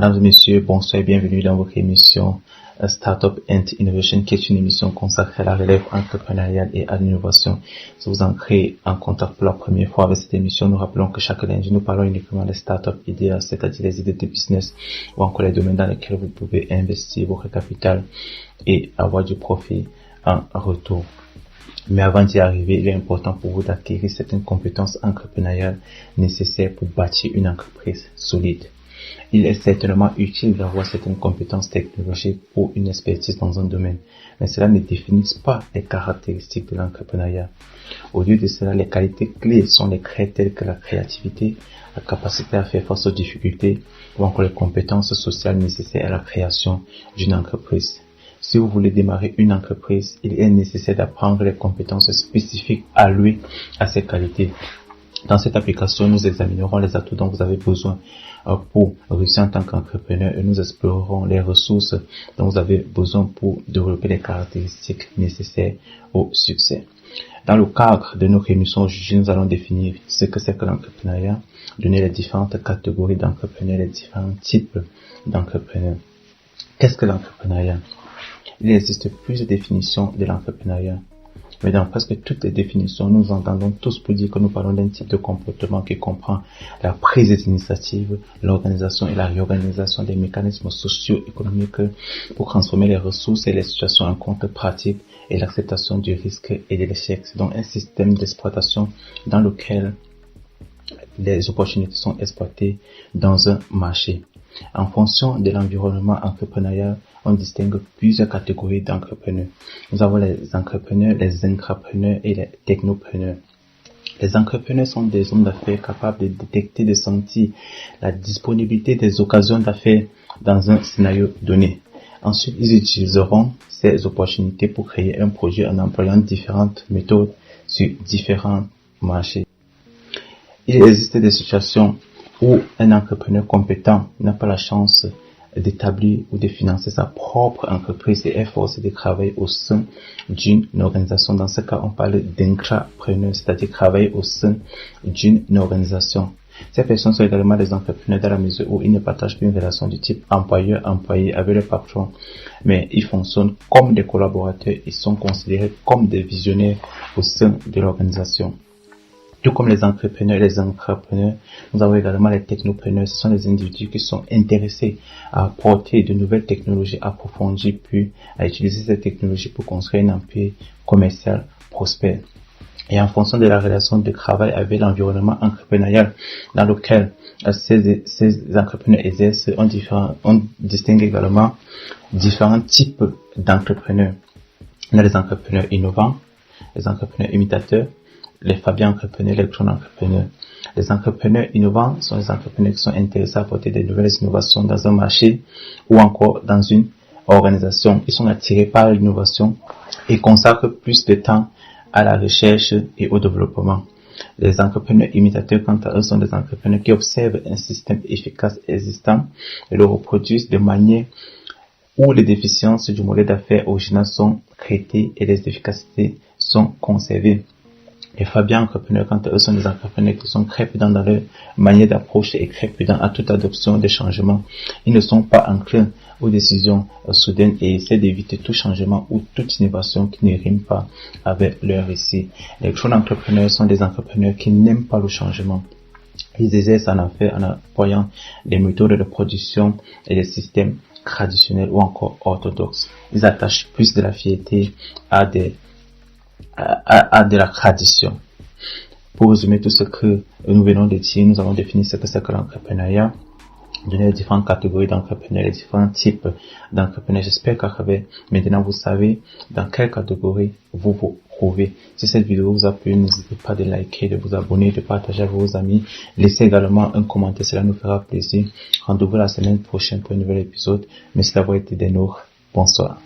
Mesdames et messieurs, bonsoir et bienvenue dans votre émission Startup and Innovation, qui est une émission consacrée à la relève entrepreneuriale et à l'innovation. Si vous entrez en contact pour la première fois avec cette émission, nous rappelons que chaque lundi, nous parlons uniquement des startups idéales, c'est-à-dire les idées de business ou encore les domaines dans lesquels vous pouvez investir votre capital et avoir du profit en retour. Mais avant d'y arriver, il est important pour vous d'acquérir certaines compétences entrepreneuriales nécessaires pour bâtir une entreprise solide. Il est certainement utile d'avoir certaines compétences technologiques ou une expertise dans un domaine, mais cela ne définit pas les caractéristiques de l'entrepreneuriat. Au lieu de cela, les qualités clés sont les traits tels que la créativité, la capacité à faire face aux difficultés ou encore les compétences sociales nécessaires à la création d'une entreprise. Si vous voulez démarrer une entreprise, il est nécessaire d'apprendre les compétences spécifiques allouées à ces qualités. Dans cette application, nous examinerons les atouts dont vous avez besoin pour réussir en tant qu'entrepreneur et nous explorerons les ressources dont vous avez besoin pour développer les caractéristiques nécessaires au succès. Dans le cadre de notre émission aujourd'hui, nous allons définir ce que c'est que l'entrepreneuriat, donner les différentes catégories d'entrepreneurs, les différents types d'entrepreneurs. Qu'est-ce que l'entrepreneuriat? Il existe plusieurs définitions de l'entrepreneuriat. Mais dans presque toutes les définitions, nous entendons tous pour dire que nous parlons d'un type de comportement qui comprend la prise d'initiative, l'organisation et la réorganisation des mécanismes socio-économiques pour transformer les ressources et les situations en compte pratique et l'acceptation du risque et de l'échec. C'est donc un système d'exploitation dans lequel les opportunités sont exploitées dans un marché. En fonction de l'environnement entrepreneurial, on distingue plusieurs catégories d'entrepreneurs. Nous avons les entrepreneurs, les intrapreneurs et les technopreneurs. Les entrepreneurs sont des hommes d'affaires capables de détecter, de sentir la disponibilité des occasions d'affaires dans un scénario donné. Ensuite, ils utiliseront ces opportunités pour créer un projet en employant différentes méthodes sur différents marchés. Il existe des situations où un entrepreneur compétent n'a pas la chance d'établir ou de financer sa propre entreprise et est forcé de travailler au sein d'une organisation. Dans ce cas, on parle d'intrapreneur, c'est-à-dire travailler au sein d'une organisation. Ces personnes sont également des entrepreneurs dans la mesure où ils ne partagent plus une relation du type employeur-employé avec le patron, mais ils fonctionnent comme des collaborateurs, ils sont considérés comme des visionnaires au sein de l'organisation. Tout comme les entrepreneurs et les intrapreneurs, nous avons également les technopreneurs. Ce sont des individus qui sont intéressés à apporter de nouvelles technologies approfondies, puis à utiliser ces technologies pour construire un empire commercial prospère. Et en fonction de la relation de travail avec l'environnement entrepreneurial dans lequel ces entrepreneurs exercent, on distingue également différents types d'entrepreneurs. On a les entrepreneurs innovants, les entrepreneurs imitateurs, les Fabiens entrepreneurs, les clones entrepreneurs. Les entrepreneurs innovants sont les entrepreneurs qui sont intéressés à apporter des nouvelles innovations dans un marché ou encore dans une organisation. Ils sont attirés par l'innovation et consacrent plus de temps à la recherche et au développement. Les entrepreneurs imitateurs, quant à eux, sont des entrepreneurs qui observent un système efficace existant et le reproduisent de manière où les déficiences du modèle d'affaires original sont traitées et les efficacités sont conservées. Les Fabiens entrepreneurs, quant à eux, sont des entrepreneurs qui sont très prudents dans leur manière d'approche et très prudents à toute adoption des changements. Ils ne sont pas enclins aux décisions soudaines et essaient d'éviter tout changement ou toute innovation qui ne rime pas avec leur récit. Les clones entrepreneurs sont des entrepreneurs qui n'aiment pas le changement. Ils exercent en affaires en employant des méthodes de production et des systèmes traditionnels ou encore orthodoxes. Ils attachent plus de la fierté à de la tradition. Pour résumer tout ce que nous venons de dire, nous avons défini ce que c'est que l'entrepreneuriat, donner les différentes catégories d'entrepreneurs, les différents types d'entrepreneurs. J'espère qu'à travers maintenant vous savez dans quelle catégorie vous vous trouvez. Si cette vidéo vous a plu, n'hésitez pas de liker, de vous abonner, de partager avec vos amis. Laissez également un commentaire, cela nous fera plaisir. Rendez-vous la semaine prochaine pour un nouvel épisode. Merci d'avoir été des nôtres. Bonsoir.